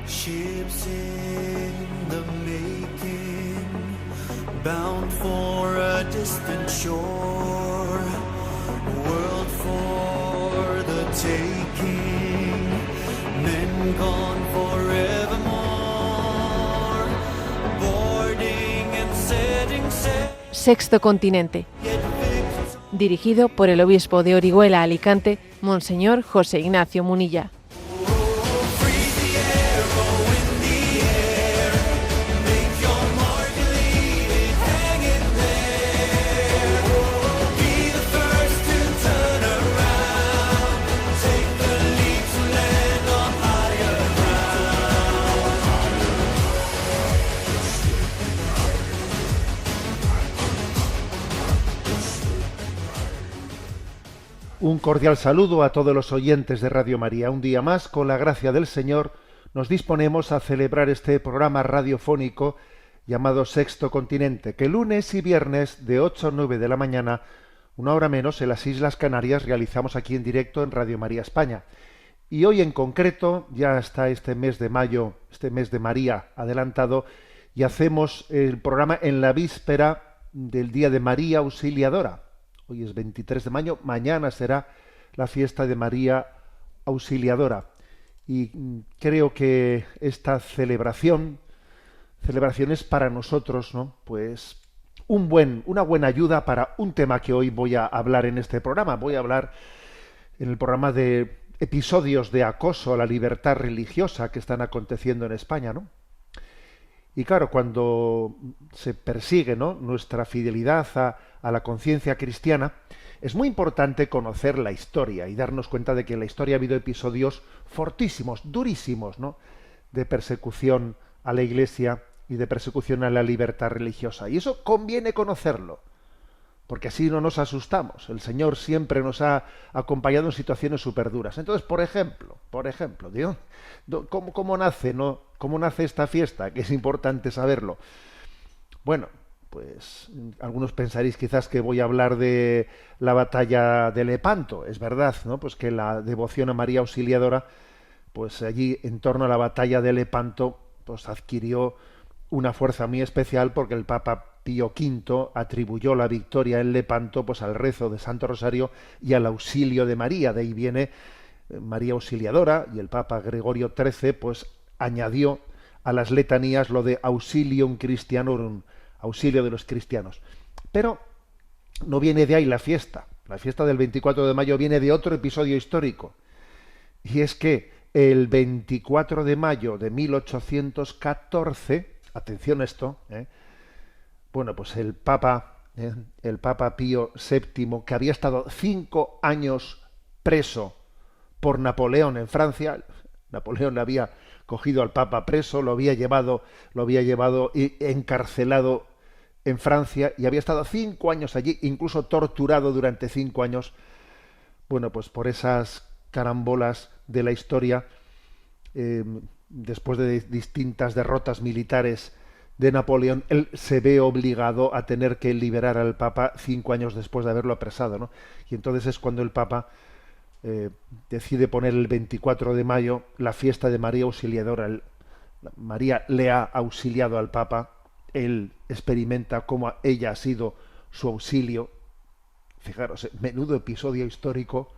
Ships in the making, bound for a distant shore, a world for the taking, men gone forevermore, boarding and setting sail. Sexto Continente, dirigido por el obispo de Orihuela, Alicante, Monseñor José Ignacio Munilla. Un cordial saludo a todos los oyentes de Radio María. Un día más, con la gracia del Señor, nos disponemos a celebrar este programa radiofónico llamado Sexto Continente, que lunes y viernes de 8 a 9 de la mañana, una hora menos, en las Islas Canarias, realizamos aquí en directo en Radio María España. Y hoy en concreto, ya está este mes de mayo, este mes de María adelantado, y hacemos el programa en la víspera del Día de María Auxiliadora. Hoy es 23 de mayo, mañana será la fiesta de María Auxiliadora. Y creo que esta celebración es para nosotros, ¿no? Pues una buena ayuda para un tema que hoy voy a hablar en este programa. Voy a hablar en el programa de episodios de acoso a la libertad religiosa que están aconteciendo en España, ¿no? Y claro, cuando se persigue, ¿no?, nuestra fidelidad a la conciencia cristiana, es muy importante conocer la historia y darnos cuenta de que en la historia ha habido episodios fortísimos, durísimos, ¿no?, de persecución a la Iglesia y de persecución a la libertad religiosa. Y eso conviene conocerlo, porque así no nos asustamos. El Señor siempre nos ha acompañado en situaciones súper duras. Entonces, por ejemplo, ¿tío? ¿Cómo nace, no? ¿Cómo nace esta fiesta? Que es importante saberlo. Bueno, pues algunos pensaréis quizás que voy a hablar de la batalla de Lepanto. Es verdad, ¿no? Pues que la devoción a María Auxiliadora, pues allí en torno a la batalla de Lepanto, pues adquirió una fuerza muy especial porque el Papa Pío V atribuyó la victoria en Lepanto pues al rezo de Santo Rosario y al auxilio de María. De ahí viene María Auxiliadora, y el Papa Gregorio XIII pues añadió a las letanías lo de Auxilium Christianorum, auxilio de los cristianos. Pero no viene de ahí la fiesta. La fiesta del 24 de mayo viene de otro episodio histórico. Y es que el 24 de mayo de 1814, atención a esto, bueno, pues el Papa Pío VII, que había estado 5 años preso por Napoleón en Francia. Napoleón le había cogido al Papa preso, lo había llevado y encarcelado en Francia, y había estado 5 años allí, incluso torturado durante 5 años. Bueno, pues por esas carambolas de la historia, después de distintas derrotas militares de Napoleón, él se ve obligado a tener que liberar al Papa 5 años después de haberlo apresado, ¿no? Y entonces es cuando el Papa decide poner el 24 de mayo la fiesta de María Auxiliadora. María le ha auxiliado al Papa, él experimenta cómo ella ha sido su auxilio. Fijaros, menudo episodio histórico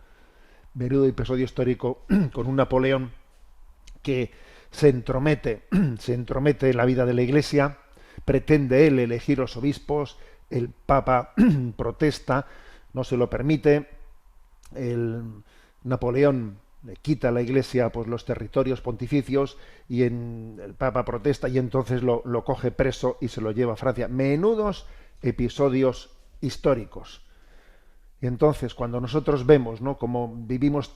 con un Napoleón que se entromete en la vida de la Iglesia, pretende él elegir los obispos, el Papa protesta, no se lo permite, el Napoleón le quita a la Iglesia pues los territorios pontificios, y el Papa protesta, y entonces lo coge preso y se lo lleva a Francia. Menudos episodios históricos. Y entonces, cuando nosotros vemos, ¿no?, como vivimos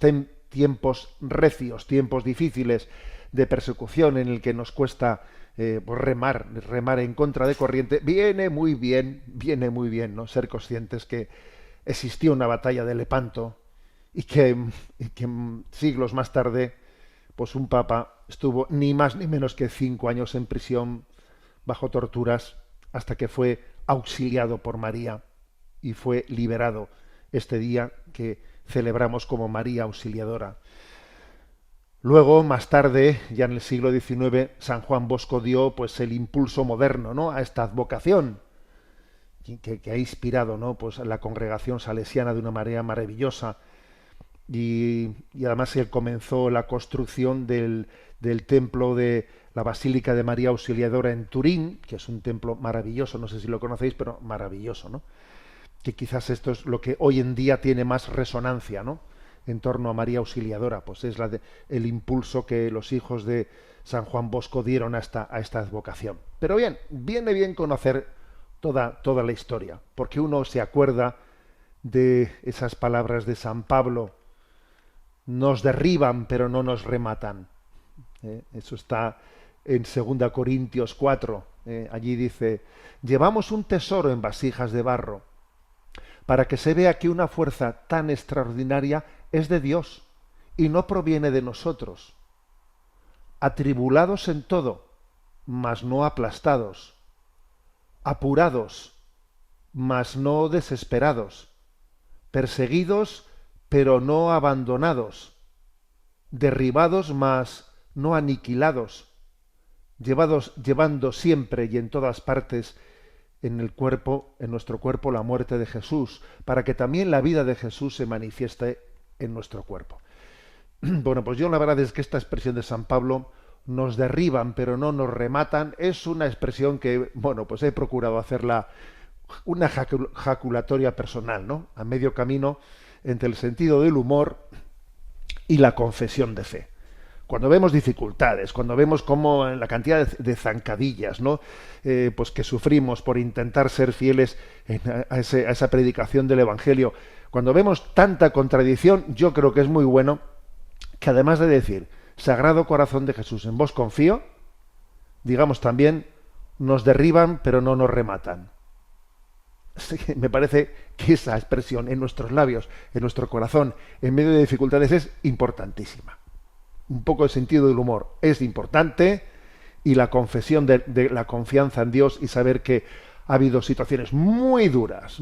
tiempos recios, tiempos difíciles de persecución, en el que nos cuesta pues remar en contra de corriente, viene muy bien, ¿no?, ser conscientes que existió una batalla de Lepanto, y que siglos más tarde pues un papa estuvo ni más ni menos que 5 años en prisión bajo torturas, hasta que fue auxiliado por María y fue liberado este día que celebramos como María Auxiliadora. Luego, más tarde, ya en el siglo XIX, San Juan Bosco dio pues el impulso moderno, ¿no?, a esta advocación que ha inspirado, ¿no?, pues a la congregación salesiana de una manera maravillosa. Y además él comenzó la construcción del templo de la Basílica de María Auxiliadora en Turín, que es un templo maravilloso, no sé si lo conocéis, pero maravilloso, ¿no? Que quizás esto es lo que hoy en día tiene más resonancia, ¿no?, en torno a María Auxiliadora, pues es el impulso que los hijos de San Juan Bosco dieron a esta advocación. Pero bien, viene bien conocer toda la historia, porque uno se acuerda de esas palabras de San Pablo: nos derriban pero no nos rematan. Eso está en 2 Corintios 4. Allí dice: llevamos un tesoro en vasijas de barro, para que se vea que una fuerza tan extraordinaria es de Dios y no proviene de nosotros. Atribulados en todo, mas no aplastados. Apurados, mas no desesperados. Perseguidos, pero no abandonados. Derribados, mas no aniquilados. Llevando siempre y en todas partes en nuestro cuerpo, la muerte de Jesús, para que también la vida de Jesús se manifieste en nuestro cuerpo. Bueno, pues yo la verdad es que esta expresión de San Pablo, nos derriban pero no nos rematan, es una expresión que, bueno, pues he procurado hacerla una jaculatoria personal, ¿no?, a medio camino entre el sentido del humor y la confesión de fe. Cuando vemos dificultades, cuando vemos cómo la cantidad de zancadillas, ¿no?, pues que sufrimos por intentar ser fieles a esa predicación del Evangelio, cuando vemos tanta contradicción, yo creo que es muy bueno que, además de decir Sagrado Corazón de Jesús, en vos confío, digamos también: nos derriban pero no nos rematan. Me parece que esa expresión en nuestros labios, en nuestro corazón, en medio de dificultades, es importantísima. Un poco de sentido del humor es importante, y la confesión de la confianza en Dios y saber que ha habido situaciones muy duras,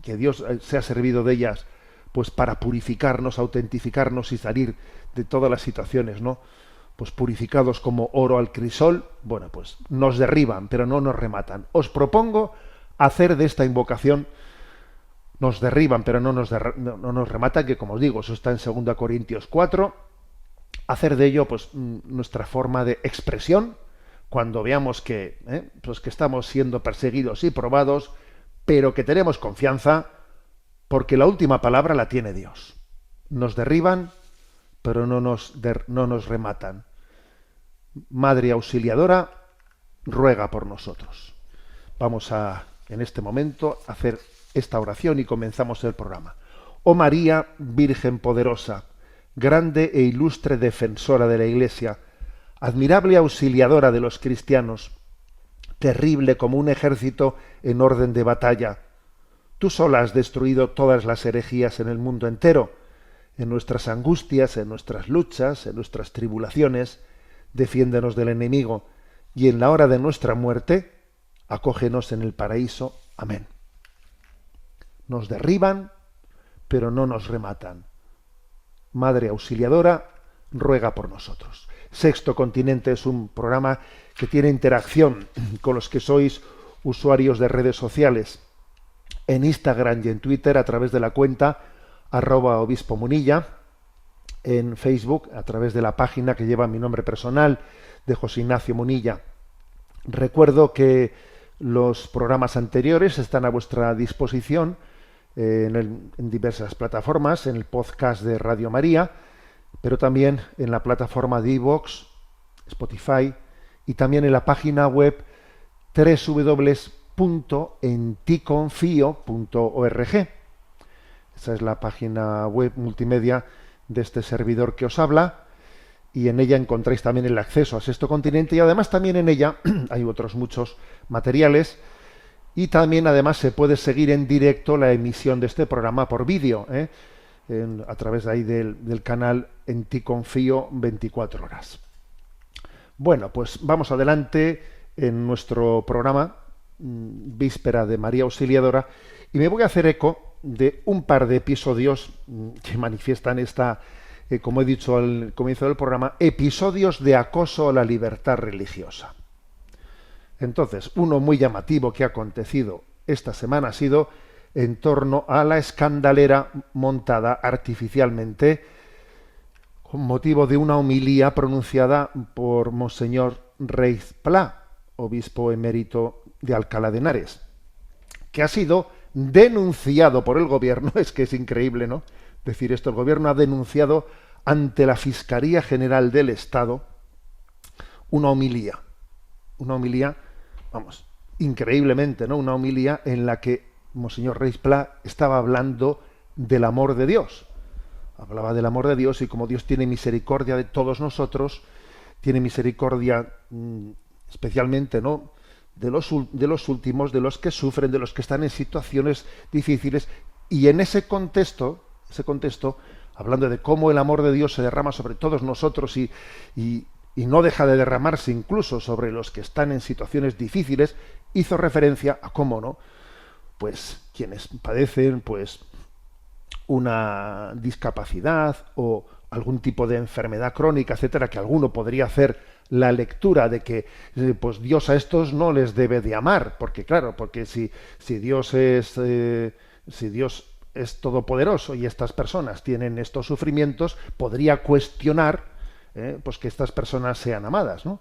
que Dios se ha servido de ellas pues para purificarnos, autentificarnos y salir de todas las situaciones, ¿no?, pues purificados como oro al crisol. Bueno, pues nos derriban pero no nos rematan. Os propongo hacer de esta invocación: nos derriban pero no nos rematan, que, como os digo, eso está en 2 Corintios 4, hacer de ello pues nuestra forma de expresión cuando veamos que estamos siendo perseguidos y probados, pero que tenemos confianza porque la última palabra la tiene Dios. Nos derriban pero no nos rematan. Madre Auxiliadora, ruega por nosotros. Vamos a, en este momento, hacer esta oración y comenzamos el programa. Oh María, Virgen poderosa, grande e ilustre defensora de la Iglesia, admirable auxiliadora de los cristianos, terrible como un ejército en orden de batalla. Tú sola has destruido todas las herejías en el mundo entero. En nuestras angustias, en nuestras luchas, en nuestras tribulaciones, defiéndenos del enemigo, y en la hora de nuestra muerte, acógenos en el paraíso. Amén. Nos derriban, pero no nos rematan. Madre Auxiliadora, ruega por nosotros. Sexto Continente es un programa que tiene interacción con los que sois usuarios de redes sociales, en Instagram y en Twitter a través de la cuenta @obispo Munilla, en Facebook a través de la página que lleva mi nombre personal, de José Ignacio Munilla. Recuerdo que los programas anteriores están a vuestra disposición en diversas plataformas, en el podcast de Radio María, pero también en la plataforma de iVoox, Spotify, y también en la página web www.enticonfio.org. Esa es la página web multimedia de este servidor que os habla, y en ella encontráis también el acceso a Sexto Continente, y además también en ella hay otros muchos materiales, y también además se puede seguir en directo la emisión de este programa por vídeo, a través de ahí del canal En Ti Confío 24 horas. Bueno, pues vamos adelante en nuestro programa, Víspera de María Auxiliadora, y me voy a hacer eco de un par de episodios que manifiestan esta como he dicho al comienzo del programa, episodios de acoso a la libertad religiosa. Entonces, uno muy llamativo que ha acontecido esta semana ha sido en torno a la escandalera montada artificialmente con motivo de una homilía pronunciada por Monseñor Reis Pla, obispo emérito de Alcalá de Henares, que ha sido denunciado por el gobierno. Es que es increíble, ¿no?, decir esto. El gobierno ha denunciado ante la Fiscalía General del Estado una homilía, vamos, increíblemente, ¿no?, una homilía en la que Monseñor Reis Pla estaba hablando del amor de Dios. Hablaba del amor de Dios y como Dios tiene misericordia de todos nosotros, tiene misericordia especialmente, ¿no?, de los últimos, de los que sufren, de los que están en situaciones difíciles. Y en ese contexto, hablando de cómo el amor de Dios se derrama sobre todos nosotros y no deja de derramarse incluso sobre los que están en situaciones difíciles, hizo referencia a cómo, ¿no?, pues quienes padecen pues una discapacidad o algún tipo de enfermedad crónica, etcétera, que alguno podría hacer la lectura de que pues Dios a estos no les debe de amar, porque claro, porque si Dios es todopoderoso y estas personas tienen estos sufrimientos, podría cuestionar pues que estas personas sean amadas, ¿no?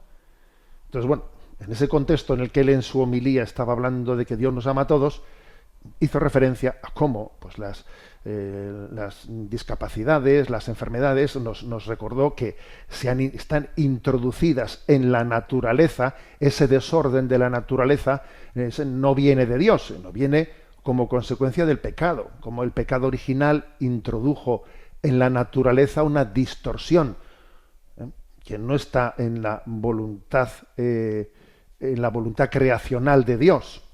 Entonces, bueno, en ese contexto en el que él en su homilía estaba hablando de que Dios nos ama a todos, hizo referencia a cómo pues las discapacidades, las enfermedades, nos recordó que están introducidas en la naturaleza. Ese desorden de la naturaleza no viene de Dios, no viene como consecuencia del pecado, como el pecado original introdujo en la naturaleza una distorsión que no está en la voluntad creacional de Dios.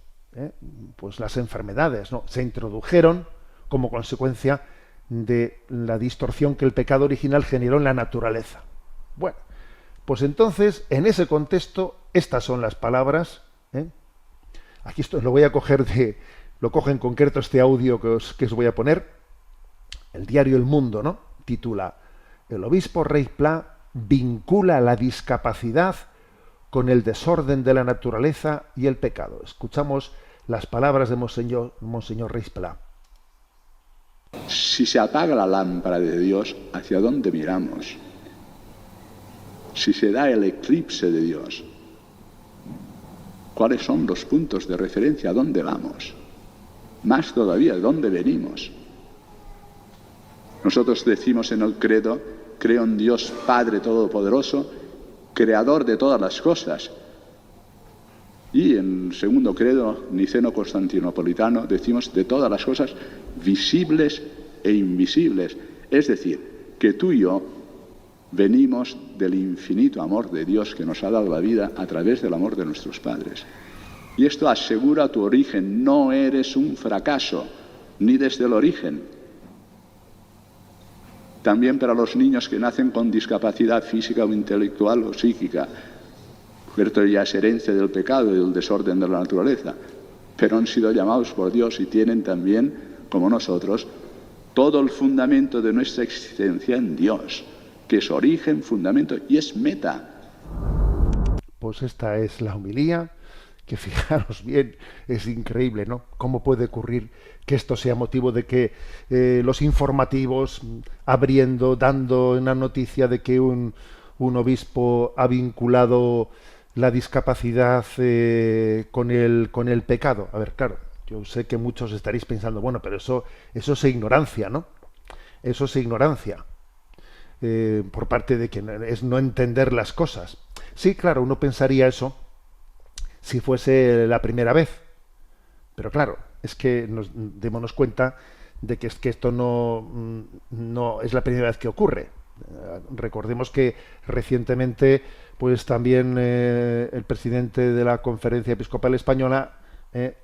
Pues las enfermedades, ¿no?, se introdujeron como consecuencia de la distorsión que el pecado original generó en la naturaleza. Bueno, pues entonces, en ese contexto, estas son las palabras. Aquí esto lo voy a coger lo coge en concreto este audio que os voy a poner. El diario El Mundo, ¿no?, titula: el obispo Reis Pla vincula la discapacidad con el desorden de la naturaleza y el pecado. Escuchamos las palabras de Monseñor Reis Pla. Si se apaga la lámpara de Dios, ¿hacia dónde miramos? Si se da el eclipse de Dios, ¿cuáles son los puntos de referencia? ¿A dónde vamos? Más todavía, ¿de dónde venimos? Nosotros decimos en el credo: creo en Dios Padre Todopoderoso, creador de todas las cosas. Y en el segundo credo niceno-constantinopolitano decimos de todas las cosas visibles e invisibles. Es decir, que tú y yo venimos del infinito amor de Dios que nos ha dado la vida a través del amor de nuestros padres. Y esto asegura tu origen. No eres un fracaso, ni desde el origen. También para los niños que nacen con discapacidad física o intelectual o psíquica, cierto, ya es herencia del pecado y del desorden de la naturaleza, pero han sido llamados por Dios y tienen también, como nosotros, todo el fundamento de nuestra existencia en Dios, que es origen, fundamento y es meta. Pues esta es la homilía, que fijaros bien, es increíble, ¿no?, cómo puede ocurrir que esto sea motivo de que los informativos, dando una noticia de que un obispo ha vinculado la discapacidad con el pecado. A ver, claro, yo sé que muchos estaréis pensando, bueno, pero eso es ignorancia, ¿no? Eso es ignorancia por parte de quien es no entender las cosas. Sí, claro, uno pensaría eso si fuese la primera vez, pero claro, es que démonos cuenta de que esto no es la primera vez que ocurre. Recordemos que recientemente pues también el presidente de la Conferencia Episcopal Española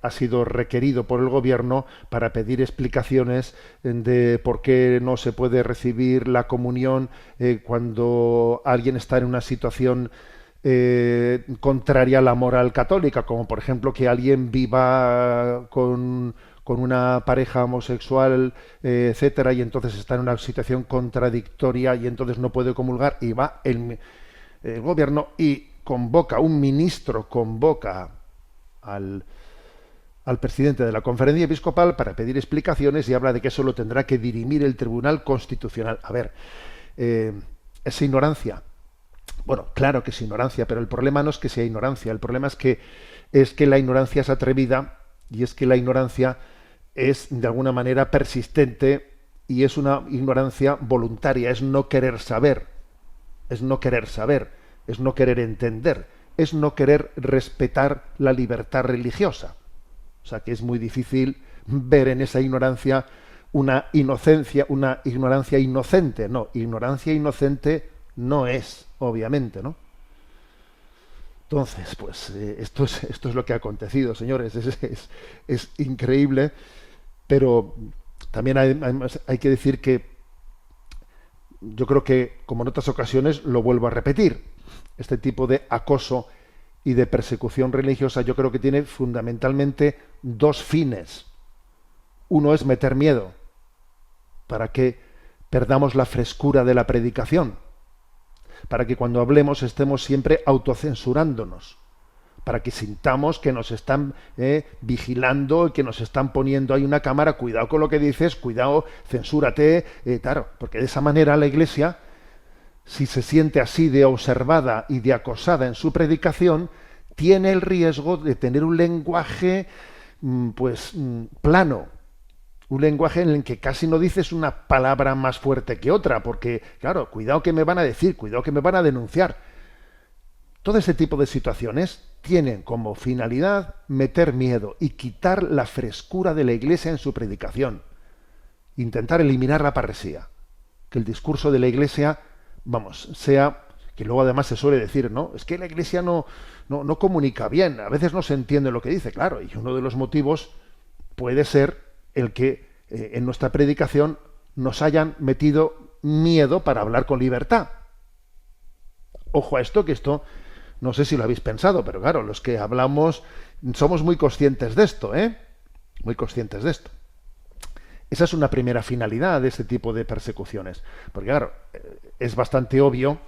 ha sido requerido por el gobierno para pedir explicaciones de por qué no se puede recibir la comunión cuando alguien está en una situación contraria a la moral católica, como por ejemplo que alguien viva con con una pareja homosexual, etcétera, y entonces está en una situación contradictoria y entonces no puede comulgar, y va el gobierno y un ministro convoca al presidente de la Conferencia Episcopal para pedir explicaciones y habla de que eso lo tendrá que dirimir el Tribunal Constitucional. A ver, ¿es ignorancia? Bueno, claro que es ignorancia, pero el problema no es que sea ignorancia, el problema es que la ignorancia es atrevida y es que la ignorancia es de alguna manera persistente y es una ignorancia voluntaria, es no querer saber, es no querer entender, es no querer respetar la libertad religiosa. O sea que es muy difícil ver en esa ignorancia una ignorancia inocente. No, ignorancia inocente no es, obviamente, ¿no? Entonces, pues esto es lo que ha acontecido, señores. Es increíble, pero también hay que decir que yo creo que, como en otras ocasiones, lo vuelvo a repetir, este tipo de acoso y de persecución religiosa yo creo que tiene fundamentalmente dos fines. Uno es meter miedo, para que perdamos la frescura de la predicación, para que cuando hablemos estemos siempre autocensurándonos, para que sintamos que nos están vigilando y que nos están poniendo ahí una cámara, cuidado con lo que dices, cuidado, censúrate, claro, porque de esa manera la Iglesia, si se siente así de observada y de acosada en su predicación, tiene el riesgo de tener un lenguaje plano, un lenguaje en el que casi no dices una palabra más fuerte que otra, porque, claro, cuidado que me van a decir, cuidado que me van a denunciar. Todo ese tipo de situaciones tienen como finalidad meter miedo y quitar la frescura de la Iglesia en su predicación. Intentar eliminar la parresía. Que el discurso de la Iglesia, sea, que luego además se suele decir, ¿no? Es que la Iglesia no comunica bien, a veces no se entiende lo que dice, claro, y uno de los motivos puede ser el que en nuestra predicación nos hayan metido miedo para hablar con libertad. Ojo a esto, que esto, no sé si lo habéis pensado, pero claro, los que hablamos somos muy conscientes de esto, muy conscientes de esto. Esa es una primera finalidad de este tipo de persecuciones. Porque claro, es bastante obvio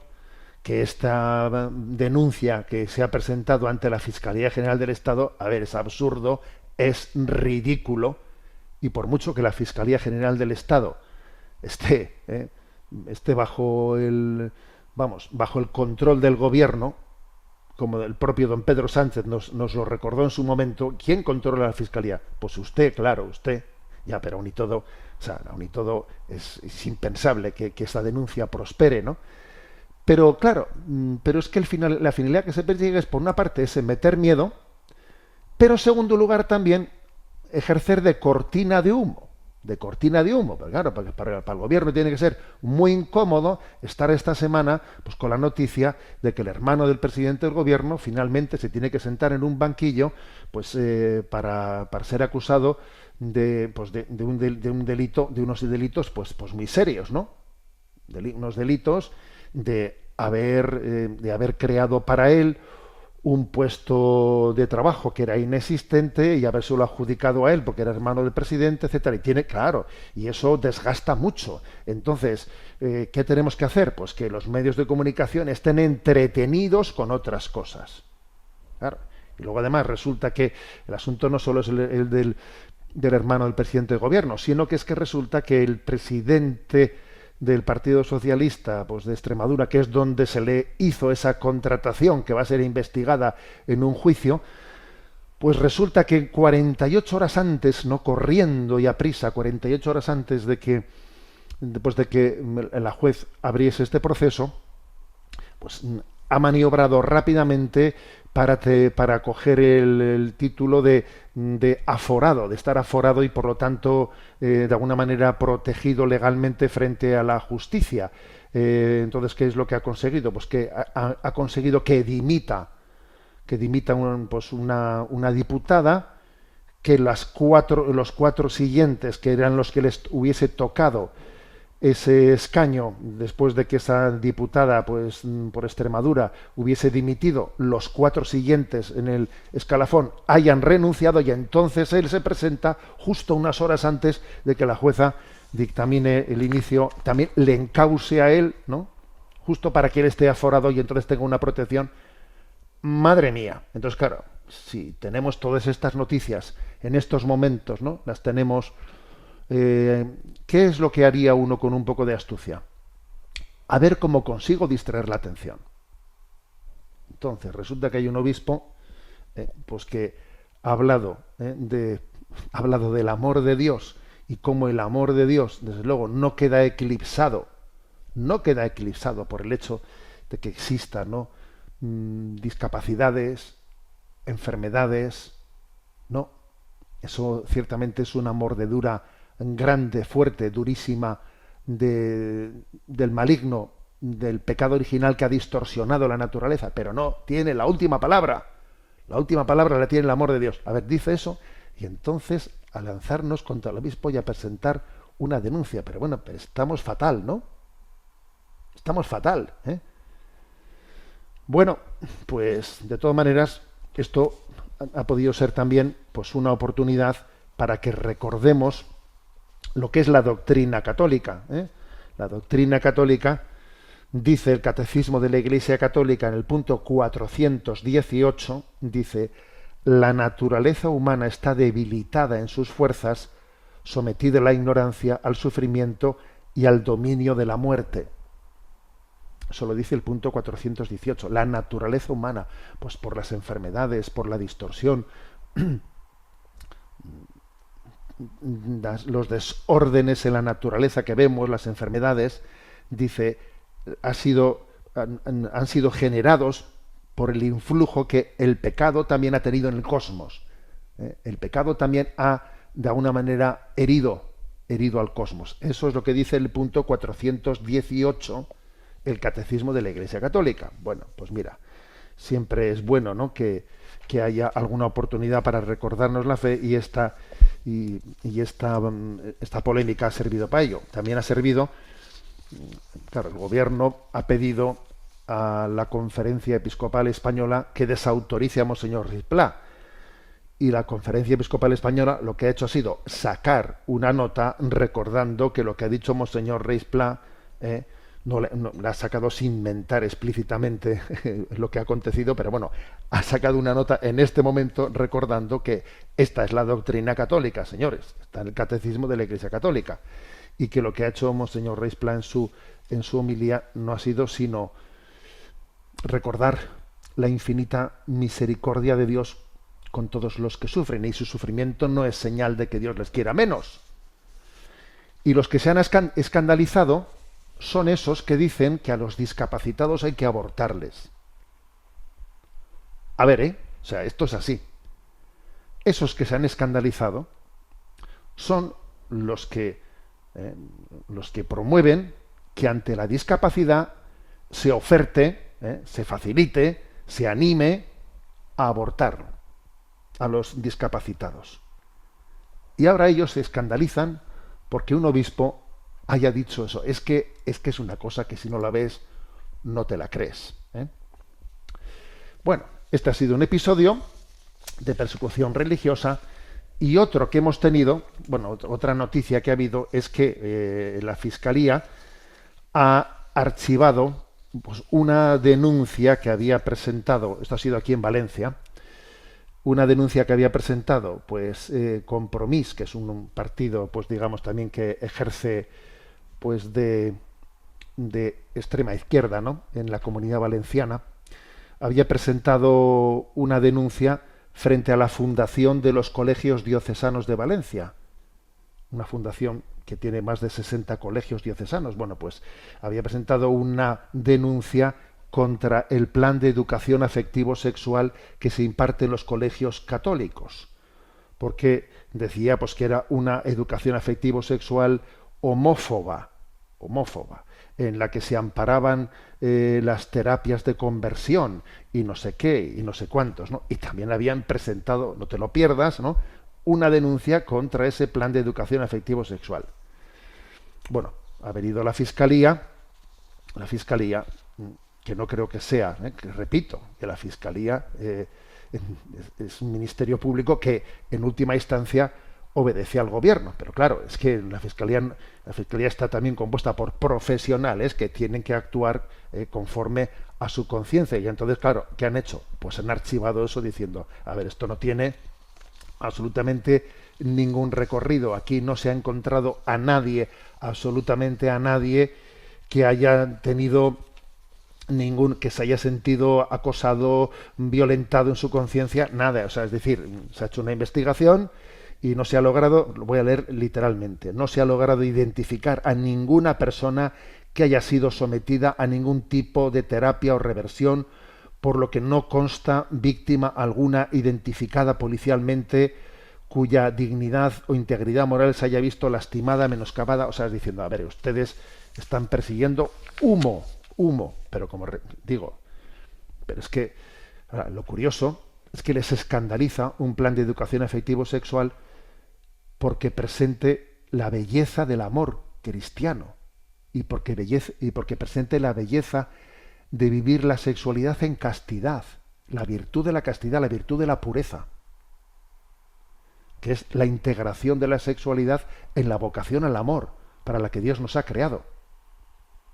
que esta denuncia que se ha presentado ante la Fiscalía General del Estado, a ver, es absurdo, es ridículo, y por mucho que la Fiscalía General del Estado esté bajo el control del gobierno, como el propio don Pedro Sánchez nos lo recordó en su momento, ¿quién controla la Fiscalía? Pues usted, claro, usted. Ya, pero aún y todo es impensable que esa denuncia prospere, ¿no? Pero claro, es que la finalidad que se persigue es, por una parte, ese meter miedo, pero en segundo lugar también ejercer de cortina de humo. Pero claro, para el gobierno tiene que ser muy incómodo estar esta semana pues con la noticia de que el hermano del presidente del gobierno finalmente se tiene que sentar en un banquillo pues para ser acusado de unos delitos pues muy serios, ¿no? Unos delitos de haber creado para él un puesto de trabajo que era inexistente y habérselo adjudicado a él porque era hermano del presidente, etcétera, y eso desgasta mucho. Entonces, ¿qué tenemos que hacer? Pues que los medios de comunicación estén entretenidos con otras cosas. Claro. Y luego además resulta que el asunto no solo es el del hermano del presidente del gobierno, sino que resulta que el presidente del Partido Socialista pues de Extremadura, que es donde se le hizo esa contratación que va a ser investigada en un juicio, pues resulta que 48 horas antes, no corriendo y a prisa, 48 horas antes después de que la juez abriese este proceso, pues ha maniobrado rápidamente para coger el título de aforado, de estar aforado y por lo tanto de alguna manera protegido legalmente frente a la justicia. Entonces, ¿qué es lo que ha conseguido? Pues que ha conseguido que dimita una diputada, que los cuatro siguientes, que eran los que les hubiese tocado ese escaño, después de que esa diputada, pues por Extremadura, hubiese dimitido, los 4 siguientes en el escalafón hayan renunciado, y entonces él se presenta justo unas horas antes de que la jueza dictamine el inicio, también le encause a él, ¿no? Justo para que él esté aforado y entonces tenga una protección. Madre mía. Entonces, claro, si tenemos todas estas noticias en estos momentos, ¿no? Las tenemos. ¿Qué es lo que haría uno con un poco de astucia? A ver cómo consigo distraer la atención. Entonces, resulta que hay un obispo, pues que ha hablado del amor de Dios, y cómo el amor de Dios, desde luego, no queda eclipsado por el hecho de que existan, ¿no? Discapacidades, enfermedades. No, eso ciertamente es una mordedura grande, fuerte, durísima del maligno, del pecado original que ha distorsionado la naturaleza, pero no, tiene la última palabra. La última palabra la tiene el amor de Dios. A ver, dice eso, y entonces a lanzarnos contra el obispo y a presentar una denuncia. Pero bueno, pero estamos fatal, ¿no? Estamos fatal, ¿eh? Bueno, pues de todas maneras, esto ha podido ser también pues una oportunidad para que recordemos lo que es la doctrina católica, ¿eh? La doctrina católica, dice el Catecismo de la Iglesia Católica en el punto 418, dice: la naturaleza humana está debilitada en sus fuerzas, sometida a la ignorancia, al sufrimiento y al dominio de la muerte. Eso lo dice el punto 418. La naturaleza humana, pues por las enfermedades, por la distorsión, los desórdenes en la naturaleza que vemos, las enfermedades, dice, han sido generados por el influjo que el pecado también ha tenido en el cosmos. El pecado también ha, de alguna manera, herido al cosmos. Eso es lo que dice el punto 418, el Catecismo de la Iglesia Católica. Bueno, pues mira, siempre es bueno, ¿no?, que haya alguna oportunidad para recordarnos la fe, y esta polémica ha servido para ello. También ha servido, claro, el gobierno ha pedido a la Conferencia Episcopal Española que desautorice a Monseñor Ruiz Pla, y la Conferencia Episcopal Española lo que ha hecho ha sido sacar una nota recordando que lo que ha dicho Monseñor Ruiz Pla no la ha sacado sin mentar explícitamente lo que ha acontecido, pero bueno, ha sacado una nota en este momento recordando que esta es la doctrina católica, señores, está en el Catecismo de la Iglesia Católica, y que lo que ha hecho Monseñor Ruiz Pla en su homilía no ha sido sino recordar la infinita misericordia de Dios con todos los que sufren, y su sufrimiento no es señal de que Dios les quiera menos. Y los que se han escandalizado son esos que dicen que a los discapacitados hay que abortarles. A ver, o sea, esto es así. Esos que se han escandalizado son los que promueven que ante la discapacidad se oferte, se facilite, se anime a abortar a los discapacitados. Y ahora ellos se escandalizan porque un obispo haya dicho eso. Es que es una cosa que si no la ves, no te la crees, ¿eh? Bueno, este ha sido un episodio de persecución religiosa, y otro que hemos tenido, bueno, otra noticia que ha habido es que la Fiscalía ha archivado pues una denuncia que había presentado, esto ha sido aquí en Valencia, una denuncia que había presentado pues Compromís, que es un partido, pues digamos también que ejerce pues de extrema izquierda, ¿no?, en la Comunidad Valenciana. Había presentado una denuncia frente a la Fundación de los Colegios Diocesanos de Valencia, una fundación que tiene más de 60 colegios diocesanos. Bueno, pues había presentado una denuncia contra el plan de educación afectivo-sexual que se imparte en los colegios católicos, porque decía pues que era una educación afectivo-sexual homófoba, en la que se amparaban las terapias de conversión y no sé qué y no sé cuántos, ¿no? Y también habían presentado, no te lo pierdas, ¿no?, una denuncia contra ese plan de educación afectivo-sexual. Bueno, ha venido la Fiscalía, que no creo que sea, que repito, que la Fiscalía es un ministerio público que en última instancia obedece al gobierno, pero claro, es que la Fiscalía está también compuesta por profesionales que tienen que actuar conforme a su conciencia, y entonces, claro, ¿qué han hecho? Pues han archivado eso diciendo, a ver, esto no tiene absolutamente ningún recorrido, aquí no se ha encontrado a nadie, absolutamente a nadie que haya tenido que se haya sentido acosado, violentado en su conciencia, nada, o sea, es decir, se ha hecho una investigación y no se ha logrado, lo voy a leer literalmente, no se ha logrado identificar a ninguna persona que haya sido sometida a ningún tipo de terapia o reversión, por lo que no consta víctima alguna identificada policialmente cuya dignidad o integridad moral se haya visto lastimada, menoscabada. O sea, es diciendo, a ver, ustedes están persiguiendo humo, pero como digo, pero es que ahora, lo curioso es que les escandaliza un plan de educación afectivo sexual porque presente la belleza del amor cristiano y porque presente la belleza de vivir la sexualidad en castidad, la virtud de la castidad, la virtud de la pureza, que es la integración de la sexualidad en la vocación al amor para la que Dios nos ha creado,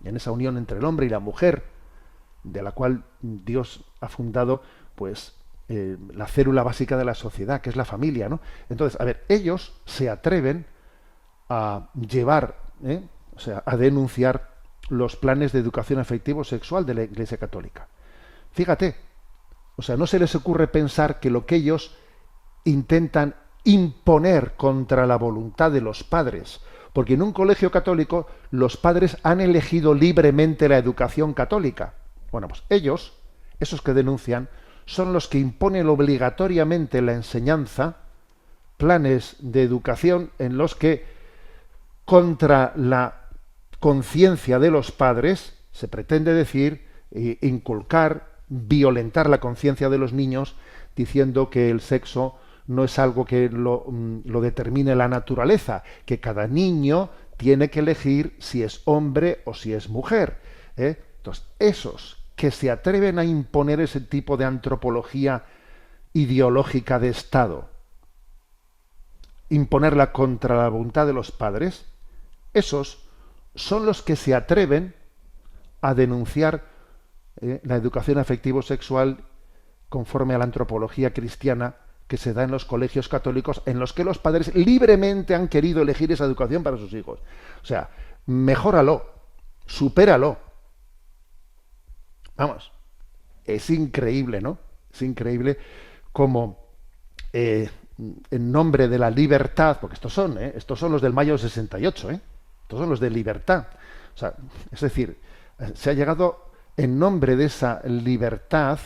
en esa unión entre el hombre y la mujer, de la cual Dios ha fundado pues la célula básica de la sociedad, que es la familia, ¿no? Entonces, a ver, ellos se atreven a llevar, o sea, a denunciar los planes de educación afectivo sexual de la Iglesia Católica. Fíjate, o sea, no se les ocurre pensar que lo que ellos intentan imponer contra la voluntad de los padres, porque en un colegio católico los padres han elegido libremente la educación católica. Bueno, pues ellos, esos que denuncian, son los que imponen obligatoriamente la enseñanza, planes de educación en los que, contra la conciencia de los padres, se pretende decir, inculcar, violentar la conciencia de los niños, diciendo que el sexo no es algo que lo determine la naturaleza, que cada niño tiene que elegir si es hombre o si es mujer. Entonces, esos que se atreven a imponer ese tipo de antropología ideológica de Estado, imponerla contra la voluntad de los padres, esos son los que se atreven a denunciar la educación afectivo-sexual conforme a la antropología cristiana que se da en los colegios católicos, en los que los padres libremente han querido elegir esa educación para sus hijos. O sea, mejóralo, supéralo. Vamos, es increíble, ¿no? Es increíble cómo en nombre de la libertad, porque estos son los del mayo del 68, estos son los de libertad. O sea, es decir, se ha llegado en nombre de esa libertad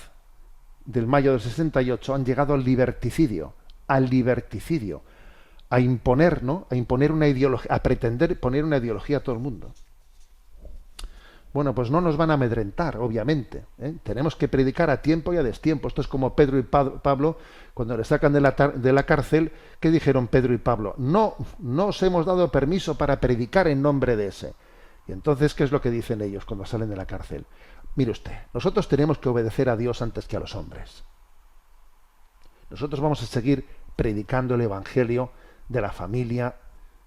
del mayo del 68, han llegado al liberticidio, a imponer, ¿no? A imponer una ideología, a pretender poner una ideología a todo el mundo. Bueno, pues no nos van a amedrentar, obviamente. Tenemos que predicar a tiempo y a destiempo. Esto es como Pedro y Pablo, cuando le sacan de la cárcel, ¿qué dijeron Pedro y Pablo? No os hemos dado permiso para predicar en nombre de ese. Y entonces, ¿qué es lo que dicen ellos cuando salen de la cárcel? Mire usted, nosotros tenemos que obedecer a Dios antes que a los hombres. Nosotros vamos a seguir predicando el Evangelio de la familia,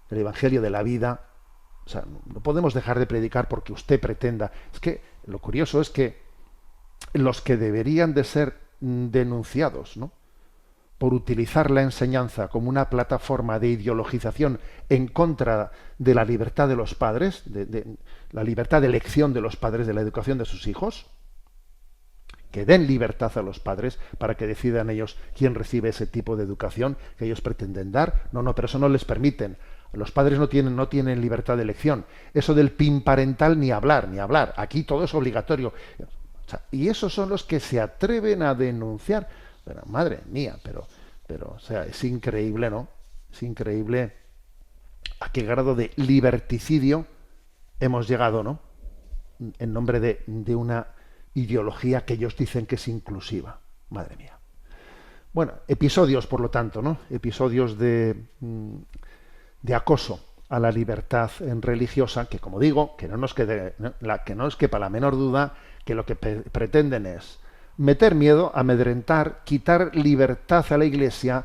el Evangelio de la vida. O sea, no podemos dejar de predicar porque usted pretenda. Es que lo curioso es que los que deberían de ser denunciados, ¿no?, por utilizar la enseñanza como una plataforma de ideologización en contra de la libertad de los padres, de la libertad de elección de los padres de la educación de sus hijos, que den libertad a los padres para que decidan ellos quién recibe ese tipo de educación que ellos pretenden dar. No, pero eso no les permiten. Los padres no tienen libertad de elección. Eso del PIN parental ni hablar. Aquí todo es obligatorio. O sea, y esos son los que se atreven a denunciar. Pero, madre mía, pero, o sea, es increíble, ¿no? Es increíble a qué grado de liberticidio hemos llegado, ¿no? En nombre de una ideología que ellos dicen que es inclusiva. Madre mía. Bueno, episodios, por lo tanto, ¿no? Episodios de acoso a la libertad religiosa, que como digo, que no nos quepa la menor duda que lo que pretenden es meter miedo, amedrentar, quitar libertad a la Iglesia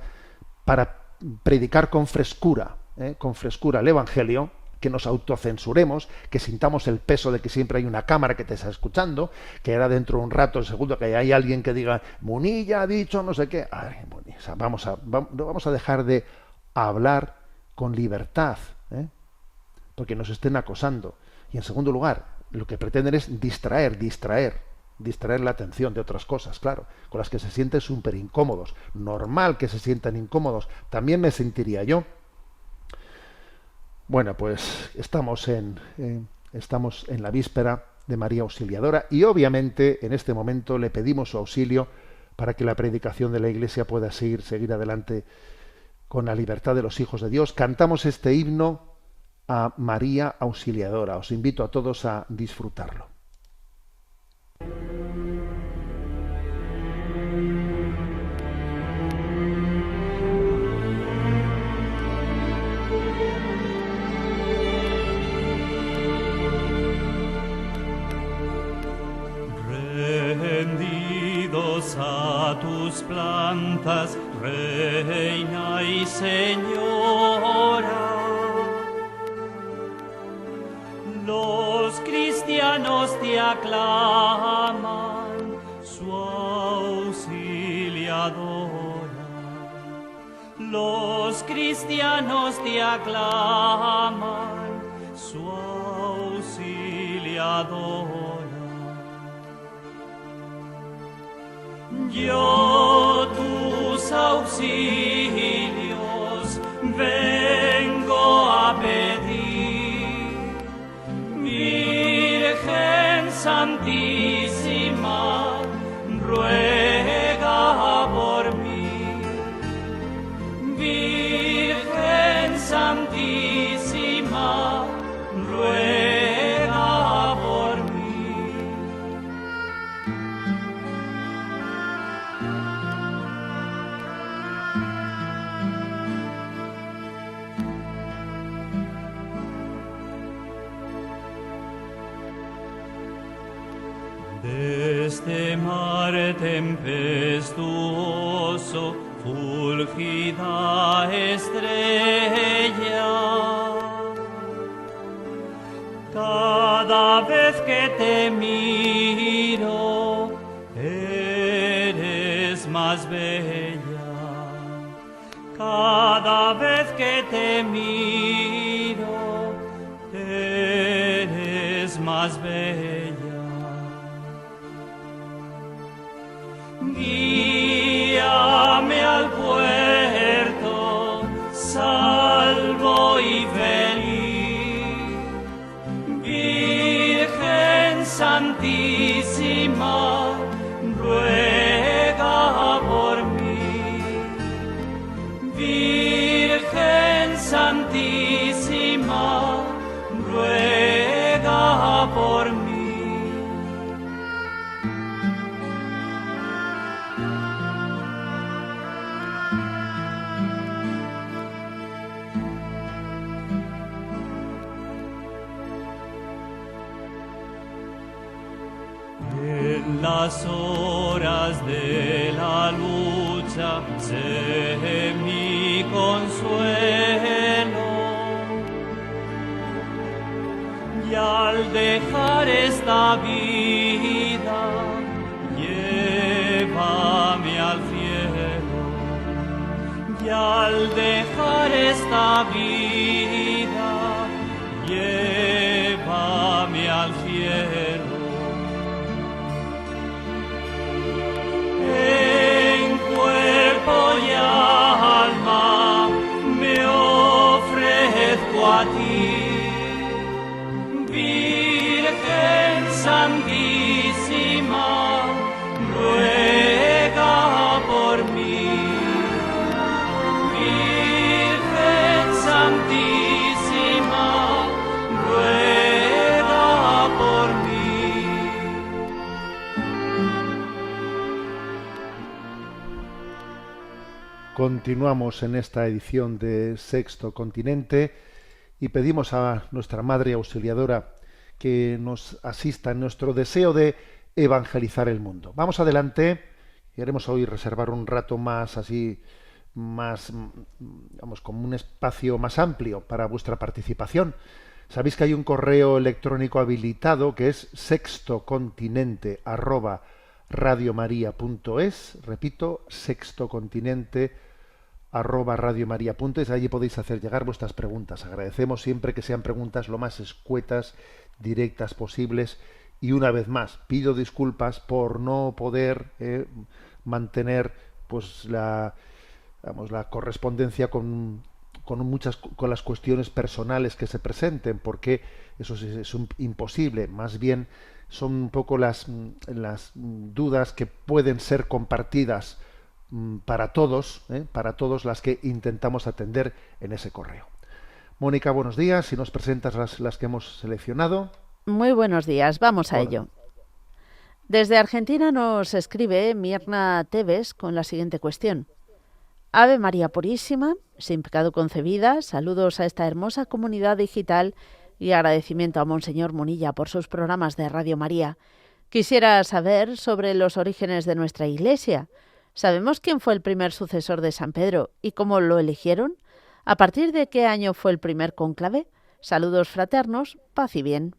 para predicar con frescura el Evangelio, que nos autocensuremos, que sintamos el peso de que siempre hay una cámara que te está escuchando, que ahora dentro de un rato, el segundo, que hay alguien que diga, Munilla ha dicho no sé qué. Ay, o sea, vamos a dejar de hablar con libertad, porque nos estén acosando. Y en segundo lugar, lo que pretenden es distraer la atención de otras cosas, claro, con las que se sienten súper incómodos. Normal que se sientan incómodos, también me sentiría yo. Bueno, pues estamos en la víspera de María Auxiliadora y obviamente en este momento le pedimos su auxilio para que la predicación de la Iglesia pueda seguir adelante con la libertad de los hijos de Dios. Cantamos este himno a María Auxiliadora. Os invito a todos a disfrutarlo. Rendidos a tus plantas, Reina y Señora, los cristianos te aclaman, su auxiliadora. Los cristianos te aclaman, su auxiliadora. Yo tus auxilios vengo a pedir, Virgen Santísima, ruega por mí. Virgen Santísima, ruega por mí. Este mar tempestuoso, fulgida estrella, cada vez que te miro, eres más bella. Cada vez que te miro, eres más bella. Guíame al puerto, salvo y feliz. Virgen Santísima, ruega por mí. Virgen Santísima, ruega por mí. En las horas de la lucha, sé mi consuelo, y al dejar esta vida, llévame al cielo. Y al dejar esta vida, llévame al cielo. En cuerpo y alma me ofrezco a ti, Virgen Santísima, ruega por mí. Virgen Santísima, ruega por mí. Continuamos en esta edición de Sexto Continente y pedimos a nuestra Madre Auxiliadora que nos asista en nuestro deseo de evangelizar el mundo. Vamos adelante. Queremos hoy reservar un rato más así, más, vamos, como un espacio más amplio para vuestra participación. Sabéis que hay un correo electrónico habilitado que es sextocontinente@radiomaria.es. Repito, sextocontinente@radiomaria.es. Allí podéis hacer llegar vuestras preguntas. Agradecemos siempre que sean preguntas lo más escuetas, directas posibles. Y una vez más, pido disculpas por no poder mantener pues la correspondencia con las cuestiones personales que se presenten, porque eso es imposible. Más bien son un poco las dudas que pueden ser compartidas para todos las que intentamos atender en ese correo. Mónica, buenos días. Si nos presentas las que hemos seleccionado. Muy buenos días, vamos a Hola. ello. Desde Argentina nos escribe Mirna Teves con la siguiente cuestión. Ave María Purísima, sin pecado concebida, saludos a esta hermosa comunidad digital y agradecimiento a Monseñor Munilla por sus programas de Radio María. Quisiera saber sobre los orígenes de nuestra Iglesia. ¿Sabemos quién fue el primer sucesor de San Pedro y cómo lo eligieron? ¿A partir de qué año fue el primer cónclave? Saludos fraternos, paz y bien.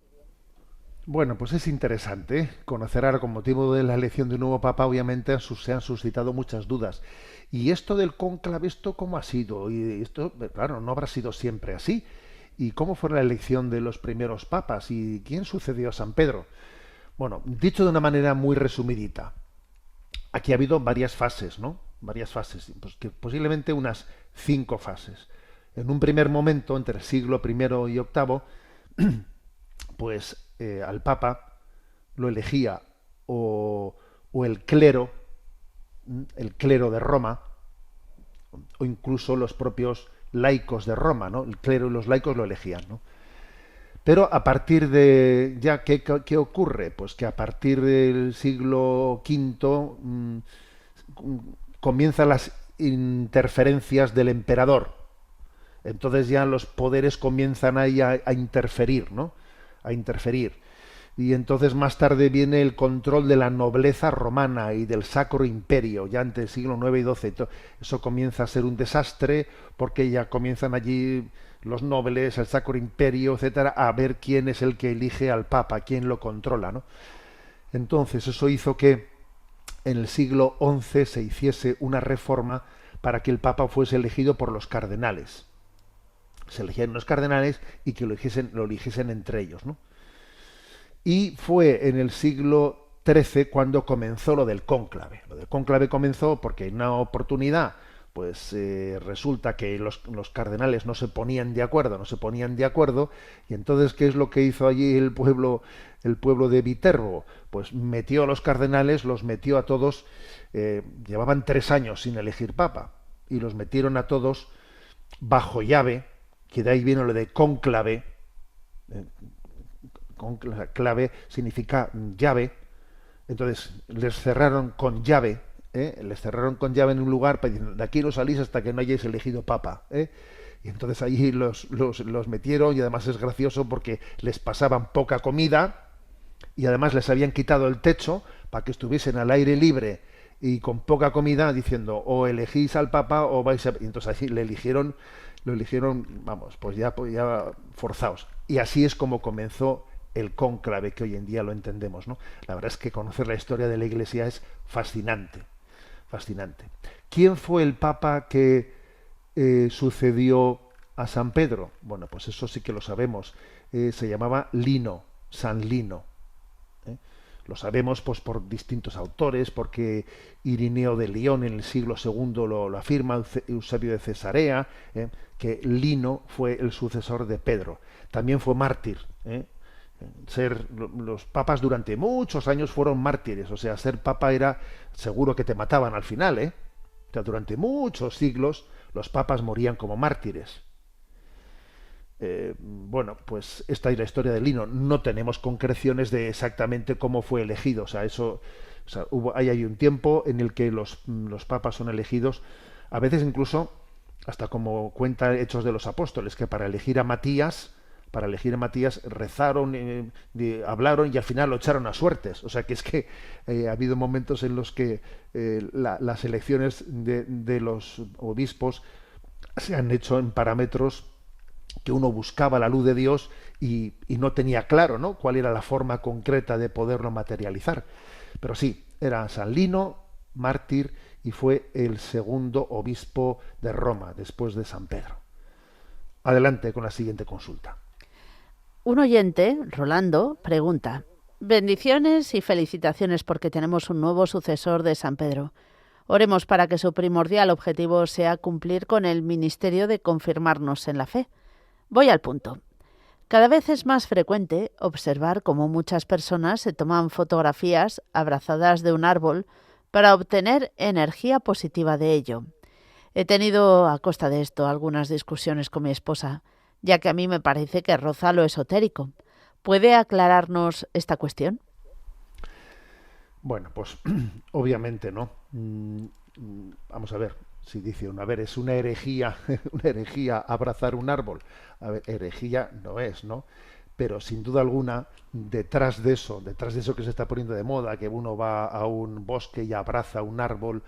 Bueno, pues es interesante conocer ahora, con motivo de la elección de un nuevo papa, obviamente se han suscitado muchas dudas. ¿Y esto del cónclave, esto cómo ha sido? Y esto, claro, no habrá sido siempre así. ¿Y cómo fue la elección de los primeros papas? ¿Y quién sucedió a San Pedro? Bueno, dicho de una manera muy resumidita, aquí ha habido varias fases, ¿no? Varias fases, pues que posiblemente unas 5 fases. En un primer momento, entre el siglo I y VIII, pues al Papa lo elegía o el clero de Roma, o incluso los propios laicos de Roma, ¿no? El clero y los laicos lo elegían, ¿no? Pero a partir de ya ¿qué ocurre? Pues que a partir del siglo V comienzan las interferencias del emperador. Entonces ya los poderes comienzan ahí a interferir, ¿no? A interferir. Y entonces más tarde viene el control de la nobleza romana y del Sacro Imperio, ya entre el siglo IX y XII. Eso comienza a ser un desastre, porque ya comienzan allí los nobles, el Sacro Imperio, etcétera, a ver quién es el que elige al Papa, quién lo controla, ¿no? Entonces eso hizo que en el siglo XI se hiciese una reforma para que el Papa fuese elegido por los cardenales. Se eligieron los cardenales y que lo eligiesen entre ellos, ¿no? Y fue en el siglo XIII cuando comenzó lo del cónclave. Lo del cónclave comenzó porque en una oportunidad, pues resulta que los cardenales no se ponían de acuerdo, y entonces ¿qué es lo que hizo allí el pueblo de Viterbo? Pues metió a los cardenales, los metió a todos, llevaban 3 años sin elegir papa, y los metieron a todos bajo llave, que de ahí viene lo de cónclave. Clave significa llave. Entonces les cerraron con llave, en un lugar, de aquí no salís hasta que no hayáis elegido papa, y entonces allí los metieron, y además es gracioso porque les pasaban poca comida y además les habían quitado el techo para que estuviesen al aire libre y con poca comida, diciendo o elegís al papa o vais a... Y entonces así lo eligieron, vamos, pues ya forzados. Y así es como comenzó el cónclave, que hoy en día lo entendemos, ¿no? La verdad es que conocer la historia de la Iglesia es fascinante, fascinante. ¿Quién fue el papa que sucedió a San Pedro? Bueno, pues eso sí que lo sabemos. Se llamaba Lino, San Lino. Lo sabemos pues por distintos autores, porque Irineo de León en el siglo II lo afirma, Eusebio de Cesarea, que Lino fue el sucesor de Pedro. También fue mártir. Los papas durante muchos años fueron mártires, o sea, ser papa era seguro que te mataban al final, O sea, durante muchos siglos los papas morían como mártires. Bueno, pues esta es la historia de Lino. No tenemos concreciones de exactamente cómo fue elegido. O sea, hay un tiempo en el que los papas son elegidos, a veces incluso hasta como cuenta Hechos de los Apóstoles, que para elegir a Matías rezaron, hablaron y al final lo echaron a suertes. O sea que es que ha habido momentos en los que las elecciones de los obispos se han hecho en parámetros que uno buscaba la luz de Dios y no tenía claro, ¿no?, cuál era la forma concreta de poderlo materializar. Pero sí, era San Lino, mártir, y fue el segundo obispo de Roma, después de San Pedro. Adelante con la siguiente consulta. Un oyente, Rolando, pregunta: bendiciones y felicitaciones porque tenemos un nuevo sucesor de San Pedro. Oremos para que su primordial objetivo sea cumplir con el ministerio de confirmarnos en la fe. Voy al punto. Cada vez es más frecuente observar cómo muchas personas se toman fotografías abrazadas de un árbol para obtener energía positiva de ello. He tenido a costa de esto algunas discusiones con mi esposa, ya que a mí me parece que roza lo esotérico. ¿Puede aclararnos esta cuestión? Bueno, pues obviamente no. Vamos a ver, si dice uno, a ver, es una herejía, una herejía abrazar un árbol. A ver, herejía no es, ¿no? Pero sin duda alguna, detrás de eso que se está poniendo de moda, que uno va a un bosque y abraza un árbol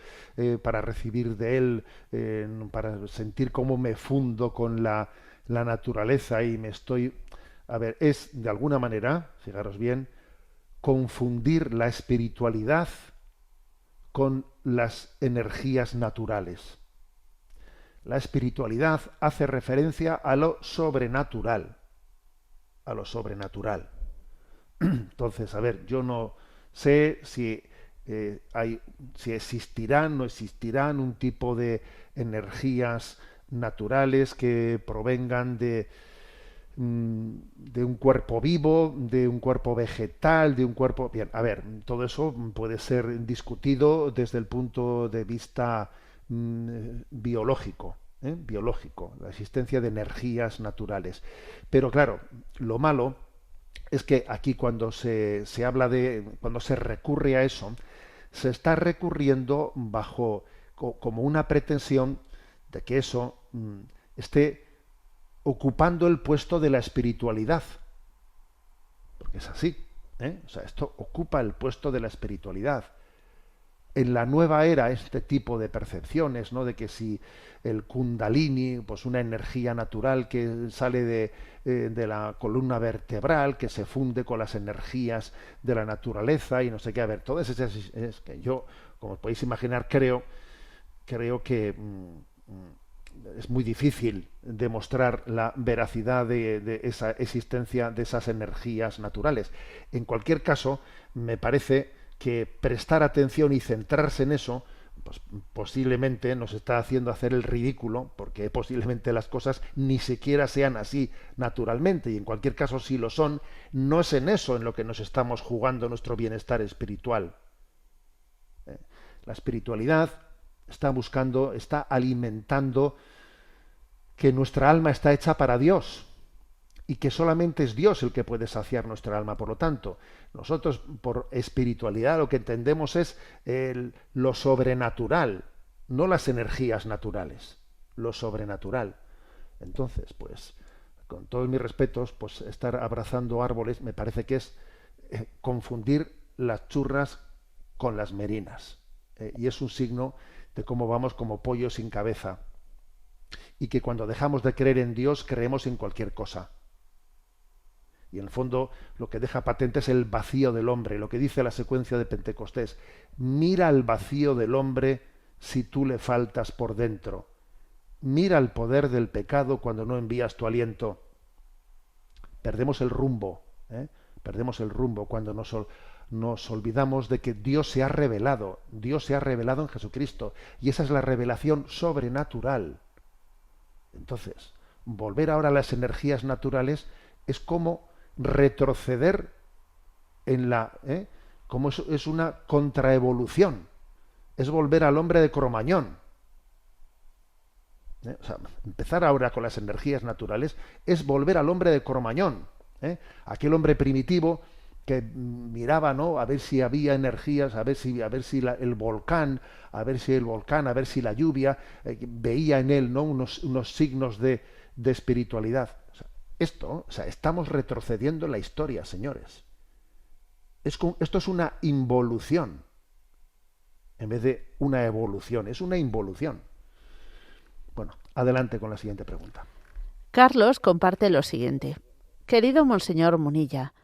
para recibir de él, para sentir cómo me fundo con la naturaleza y me estoy... A ver, es de alguna manera, fijaros bien, confundir la espiritualidad con las energías naturales. La espiritualidad hace referencia a lo sobrenatural. A lo sobrenatural. Entonces, a ver, yo no sé si existirán o no existirán un tipo de energías naturales que provengan de un cuerpo vivo, de un cuerpo vegetal, de un cuerpo... Bien, a ver, todo eso puede ser discutido desde el punto de vista biológico, la existencia de energías naturales. Pero claro, lo malo es que aquí cuando se habla cuando se recurre a eso, se está recurriendo como una pretensión de que eso esté ocupando el puesto de la espiritualidad. Porque es así, O sea, esto ocupa el puesto de la espiritualidad. En la nueva era, este tipo de percepciones, ¿no?, de que si el kundalini, pues una energía natural que sale de la columna vertebral, que se funde con las energías de la naturaleza y no sé qué, a ver, todo eso es que yo, como podéis imaginar, creo que es muy difícil demostrar la veracidad de esa existencia de esas energías naturales. En cualquier caso, me parece que prestar atención y centrarse en eso, pues posiblemente nos está haciendo hacer el ridículo, porque posiblemente las cosas ni siquiera sean así naturalmente, y en cualquier caso, si lo son, no es en eso en lo que nos estamos jugando nuestro bienestar espiritual. La espiritualidad está alimentando que nuestra alma está hecha para Dios y que solamente es Dios el que puede saciar nuestra alma. Por lo tanto, nosotros por espiritualidad lo que entendemos es lo sobrenatural, no las energías naturales, lo sobrenatural. Entonces, pues, con todos mis respetos, pues estar abrazando árboles me parece que es confundir las churras con las merinas. Y es un signo de cómo vamos como pollos sin cabeza. Y que cuando dejamos de creer en Dios, creemos en cualquier cosa. Y en el fondo lo que deja patente es el vacío del hombre, lo que dice la secuencia de Pentecostés. Mira el vacío del hombre si tú le faltas por dentro. Mira el poder del pecado cuando no envías tu aliento. Perdemos el rumbo, perdemos el rumbo cuando nos olvidamos de que Dios se ha revelado en Jesucristo, y esa es la revelación sobrenatural. Entonces, volver ahora a las energías naturales es como retroceder como es una contraevolución, es volver al hombre de Cromañón. O sea, empezar ahora con las energías naturales es volver al hombre de Cromañón, aquel hombre primitivo que miraba, ¿no?, a ver si había energías, a ver si el volcán, a ver si la lluvia, veía en él, ¿no?, unos signos de espiritualidad. O sea, estamos retrocediendo en la historia, señores. Esto es una involución, en vez de una evolución, es una involución. Bueno, adelante con la siguiente pregunta. Carlos comparte lo siguiente. Querido Monseñor Munilla,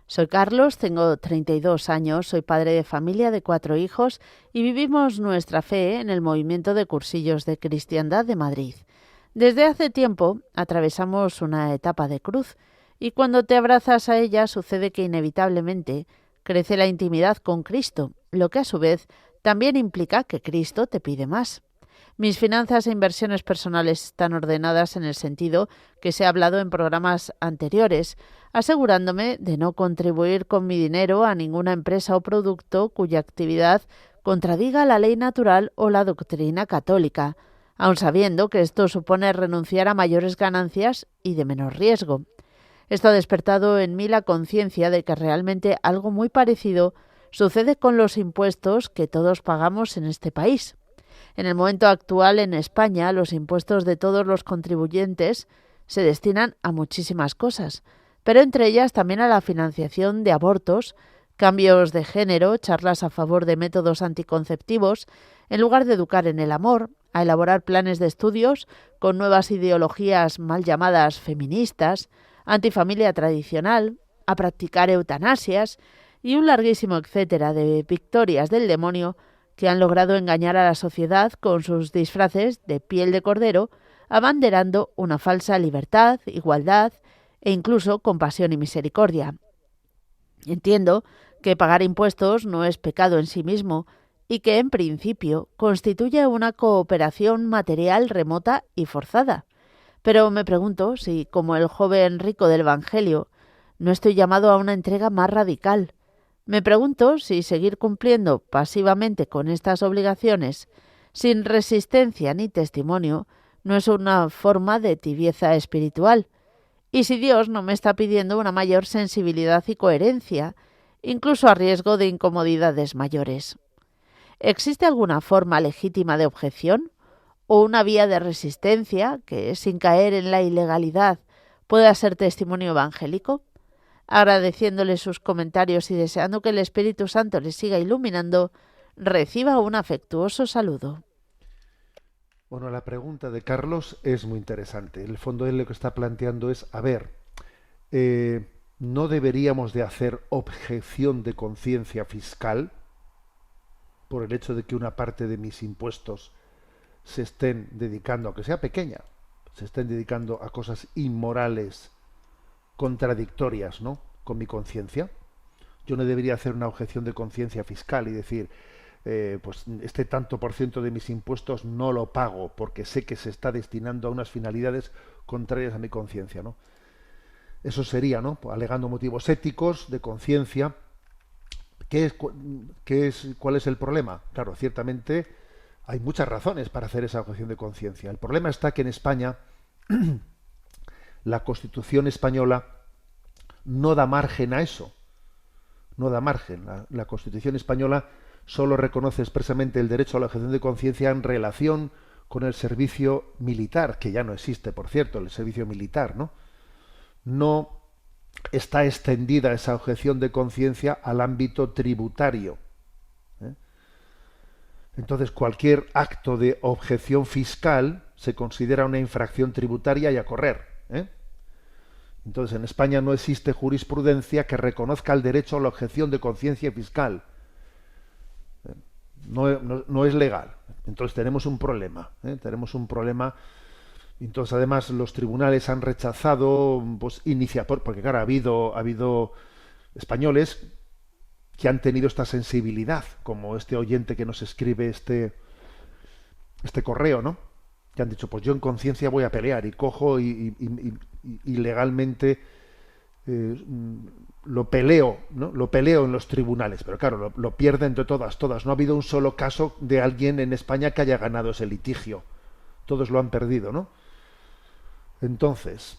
soy Carlos, tengo 32 años, soy padre de familia de 4 hijos y vivimos nuestra fe en el movimiento de cursillos de cristiandad de Madrid. Desde hace tiempo atravesamos una etapa de cruz y cuando te abrazas a ella sucede que inevitablemente crece la intimidad con Cristo, lo que a su vez también implica que Cristo te pide más. Mis finanzas e inversiones personales están ordenadas en el sentido que se ha hablado en programas anteriores, asegurándome de no contribuir con mi dinero a ninguna empresa o producto cuya actividad contradiga la ley natural o la doctrina católica, aun sabiendo que esto supone renunciar a mayores ganancias y de menor riesgo. Esto ha despertado en mí la conciencia de que realmente algo muy parecido sucede con los impuestos que todos pagamos en este país. En el momento actual, en España, los impuestos de todos los contribuyentes se destinan a muchísimas cosas, pero entre ellas también a la financiación de abortos, cambios de género, charlas a favor de métodos anticonceptivos, en lugar de educar en el amor, a elaborar planes de estudios con nuevas ideologías mal llamadas feministas, antifamilia tradicional, a practicar eutanasias y un larguísimo etcétera de victorias del demonio que han logrado engañar a la sociedad con sus disfraces de piel de cordero, abanderando una falsa libertad, igualdad e incluso compasión y misericordia. Entiendo que pagar impuestos no es pecado en sí mismo y que, en principio, constituye una cooperación material remota y forzada. Pero me pregunto si, como el joven rico del Evangelio, no estoy llamado a una entrega más radical. Me pregunto si seguir cumpliendo pasivamente con estas obligaciones, sin resistencia ni testimonio, no es una forma de tibieza espiritual, y si Dios no me está pidiendo una mayor sensibilidad y coherencia, incluso a riesgo de incomodidades mayores. ¿Existe alguna forma legítima de objeción o una vía de resistencia que, sin caer en la ilegalidad, pueda ser testimonio evangélico? Agradeciéndole sus comentarios y deseando que el Espíritu Santo les siga iluminando, reciba un afectuoso saludo. Bueno, la pregunta de Carlos es muy interesante. En el fondo él lo que está planteando es, ¿no deberíamos de hacer objeción de conciencia fiscal por el hecho de que una parte de mis impuestos se estén dedicando, aunque sea pequeña, se estén dedicando a cosas inmorales, contradictorias, ¿no?, con mi conciencia? Yo no debería hacer una objeción de conciencia fiscal y decir, pues este tanto por ciento de mis impuestos no lo pago porque sé que se está destinando a unas finalidades contrarias a mi conciencia, ¿no? Eso sería, ¿no?, alegando motivos éticos de conciencia. ¿Cuál es el problema? Claro, ciertamente hay muchas razones para hacer esa objeción de conciencia. El problema está que en España la Constitución española no da margen a eso. No da margen. La Constitución española solo reconoce expresamente el derecho a la objeción de conciencia en relación con el servicio militar, que ya no existe, por cierto, el servicio militar, ¿no? No está extendida esa objeción de conciencia al ámbito tributario. Entonces, cualquier acto de objeción fiscal se considera una infracción tributaria y a correr. Entonces, en España no existe jurisprudencia que reconozca el derecho a la objeción de conciencia fiscal. No es legal. Entonces tenemos un problema. Tenemos un problema. Entonces, además, los tribunales han rechazado, pues, porque claro, ha habido españoles que han tenido esta sensibilidad, como este oyente que nos escribe este correo, ¿no? Que han dicho, pues yo en conciencia voy a pelear y cojo y legalmente lo peleo, ¿no? Lo peleo en los tribunales, pero claro, lo pierden de todas. No ha habido un solo caso de alguien en España que haya ganado ese litigio. Todos lo han perdido, ¿no? Entonces,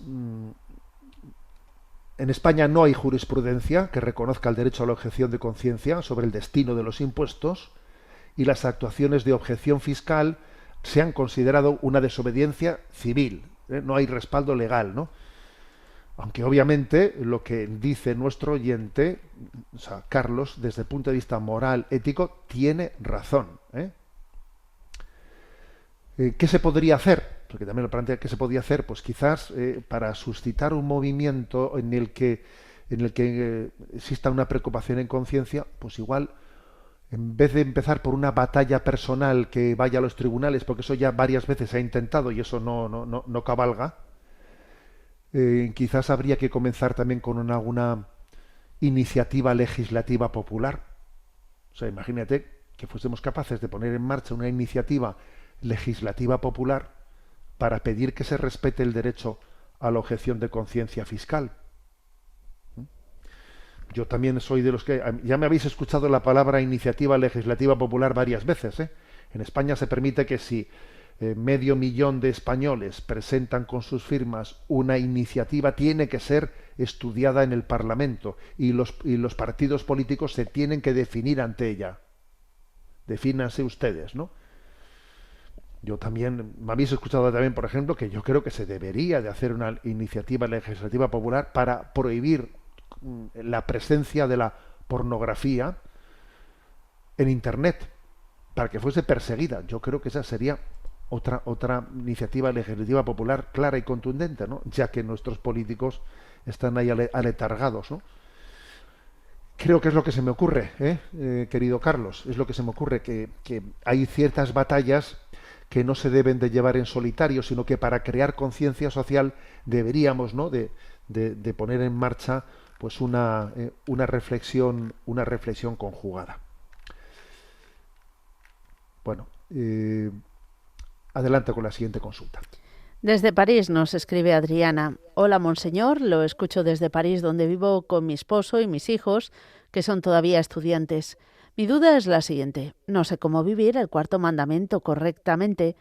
En España no hay jurisprudencia que reconozca el derecho a la objeción de conciencia sobre el destino de los impuestos, y las actuaciones de objeción fiscal se han considerado una desobediencia civil. No hay respaldo legal, ¿no? Aunque obviamente lo que dice nuestro oyente, o sea, Carlos, desde el punto de vista moral, ético, tiene razón. ¿Qué se podría hacer? Porque también lo plantea, ¿qué se podía hacer? Pues quizás para suscitar un movimiento en el que exista una preocupación en conciencia, pues igual, en vez de empezar por una batalla personal que vaya a los tribunales, porque eso ya varias veces se ha intentado y eso no cabalga, quizás habría que comenzar también con alguna iniciativa legislativa popular. O sea, imagínate que fuésemos capaces de poner en marcha una iniciativa legislativa popular para pedir que se respete el derecho a la objeción de conciencia fiscal. Yo también soy de los que... Ya me habéis escuchado la palabra iniciativa legislativa popular varias veces. En España se permite que si 500.000 de españoles presentan con sus firmas una iniciativa, tiene que ser estudiada en el Parlamento y los partidos políticos se tienen que definir ante ella. Defínanse ustedes, ¿no? Yo también, me habéis escuchado también, por ejemplo, que yo creo que se debería de hacer una iniciativa legislativa popular para prohibir la presencia de la pornografía en Internet, para que fuese perseguida. Yo creo que esa sería otra iniciativa legislativa popular clara y contundente, ¿no? Ya que nuestros políticos están ahí aletargados, ¿no? Creo que es lo que se me ocurre, querido Carlos, es lo que se me ocurre, que hay ciertas batallas que no se deben de llevar en solitario, sino que para crear conciencia social deberíamos, ¿no?, de poner en marcha pues una reflexión conjugada. Bueno, adelante con la siguiente consulta. Desde París nos escribe Adriana. Hola, monseñor, lo escucho desde París, donde vivo con mi esposo y mis hijos, que son todavía estudiantes. Mi duda es la siguiente. No sé cómo vivir el cuarto mandamiento correctamente,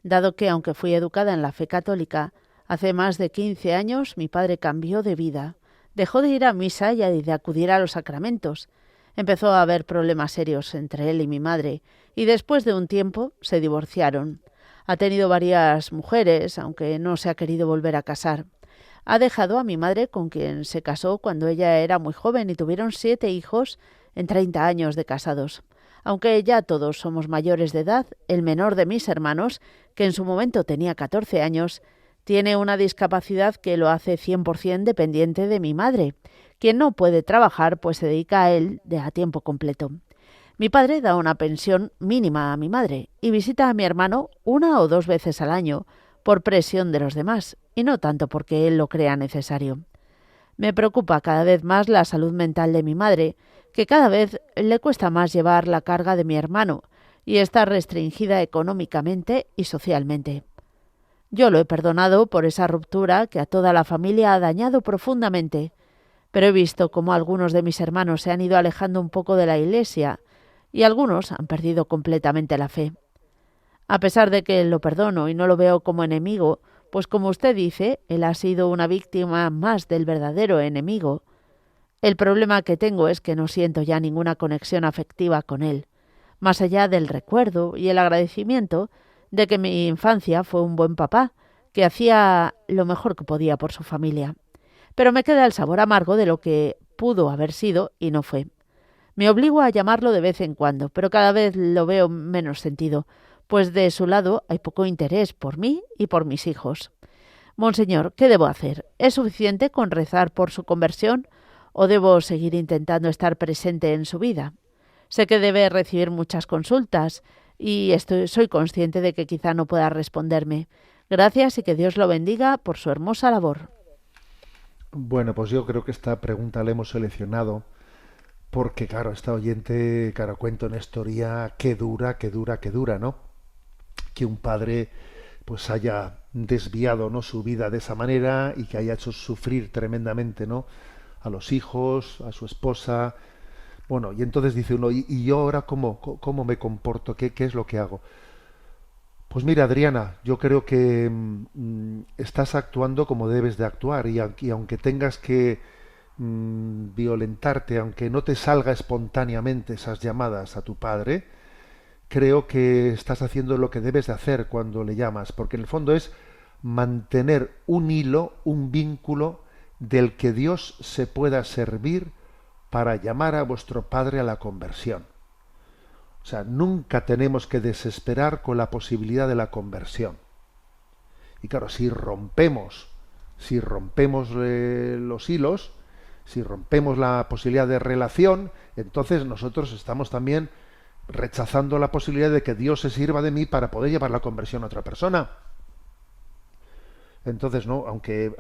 dado que, aunque fui educada en la fe católica, hace más de 15 años mi padre cambió de vida. Dejó de ir a misa y de acudir a los sacramentos. Empezó a haber problemas serios entre él y mi madre, y después de un tiempo se divorciaron. Ha tenido varias mujeres, aunque no se ha querido volver a casar. Ha dejado a mi madre, con quien se casó cuando ella era muy joven, y tuvieron 7 hijos en 30 años de casados. Aunque ya todos somos mayores de edad, el menor de mis hermanos, que en su momento tenía 14 años, tiene una discapacidad que lo hace 100% dependiente de mi madre, quien no puede trabajar, pues se dedica a él a tiempo completo. Mi padre da una pensión mínima a mi madre y visita a mi hermano 1 o 2 veces al año por presión de los demás y no tanto porque él lo crea necesario. Me preocupa cada vez más la salud mental de mi madre, que cada vez le cuesta más llevar la carga de mi hermano y está restringida económicamente y socialmente. Yo lo he perdonado por esa ruptura que a toda la familia ha dañado profundamente, pero he visto cómo algunos de mis hermanos se han ido alejando un poco de la Iglesia y algunos han perdido completamente la fe. A pesar de que lo perdono y no lo veo como enemigo, pues como usted dice, él ha sido una víctima más del verdadero enemigo. El problema que tengo es que no siento ya ninguna conexión afectiva con él, más allá del recuerdo y el agradecimiento de que mi infancia fue un buen papá, que hacía lo mejor que podía por su familia. Pero me queda el sabor amargo de lo que pudo haber sido y no fue. Me obligo a llamarlo de vez en cuando, pero cada vez lo veo menos sentido, pues de su lado hay poco interés por mí y por mis hijos. Monseñor, ¿qué debo hacer? ¿Es suficiente con rezar por su conversión o debo seguir intentando estar presente en su vida? Sé que debe recibir muchas consultas y soy consciente de que quizá no pueda responderme. Gracias y que Dios lo bendiga por su hermosa labor. Bueno, pues yo creo que esta pregunta la hemos seleccionado porque, claro, esta oyente, claro, cuenta una historia que dura, ¿no? Que un padre pues haya desviado, ¿no?, su vida de esa manera y que haya hecho sufrir tremendamente, ¿no?, a los hijos, a su esposa. Bueno, y entonces dice uno, ¿y yo ahora cómo me comporto? ¿Qué es lo que hago? Pues mira, Adriana, yo creo que estás actuando como debes de actuar y aunque tengas que violentarte, aunque no te salga espontáneamente esas llamadas a tu padre, creo que estás haciendo lo que debes de hacer cuando le llamas, porque en el fondo es mantener un hilo, un vínculo del que Dios se pueda servir para llamar a vuestro padre a la conversión. O sea, nunca tenemos que desesperar con la posibilidad de la conversión. Y claro, si rompemos los hilos, si rompemos la posibilidad de relación, entonces nosotros estamos también rechazando la posibilidad de que Dios se sirva de mí para poder llevar la conversión a otra persona. Entonces, no, aunque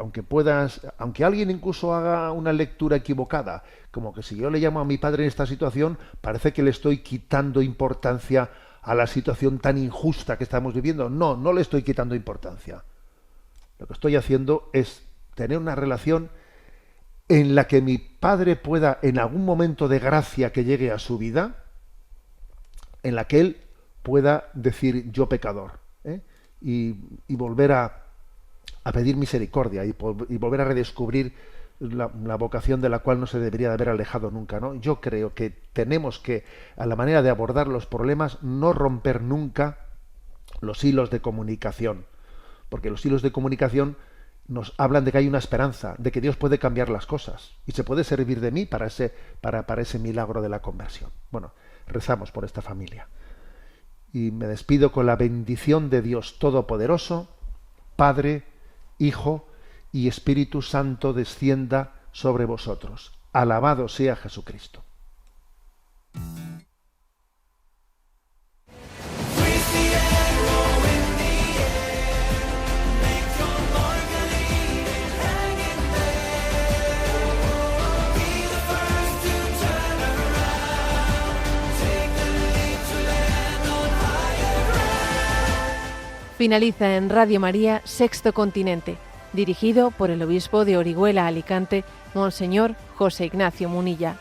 alguien incluso haga una lectura equivocada, como que si yo le llamo a mi padre en esta situación, parece que le estoy quitando importancia a la situación tan injusta que estamos viviendo. No, no le estoy quitando importancia. Lo que estoy haciendo es tener una relación en la que mi padre pueda, en algún momento de gracia que llegue a su vida, en la que él pueda decir yo pecador, y volver a pedir misericordia y volver a redescubrir la vocación de la cual no se debería de haber alejado nunca, ¿no? Yo creo que tenemos que, a la manera de abordar los problemas, no romper nunca los hilos de comunicación, porque los hilos de comunicación nos hablan de que hay una esperanza, de que Dios puede cambiar las cosas y se puede servir de mí para ese milagro de la conversión. Bueno, rezamos por esta familia. Y me despido con la bendición de Dios Todopoderoso, Padre, Hijo y Espíritu Santo descienda sobre vosotros. Alabado sea Jesucristo. Finaliza en Radio María Sexto Continente, dirigido por el obispo de Orihuela Alicante, Monseñor José Ignacio Munilla.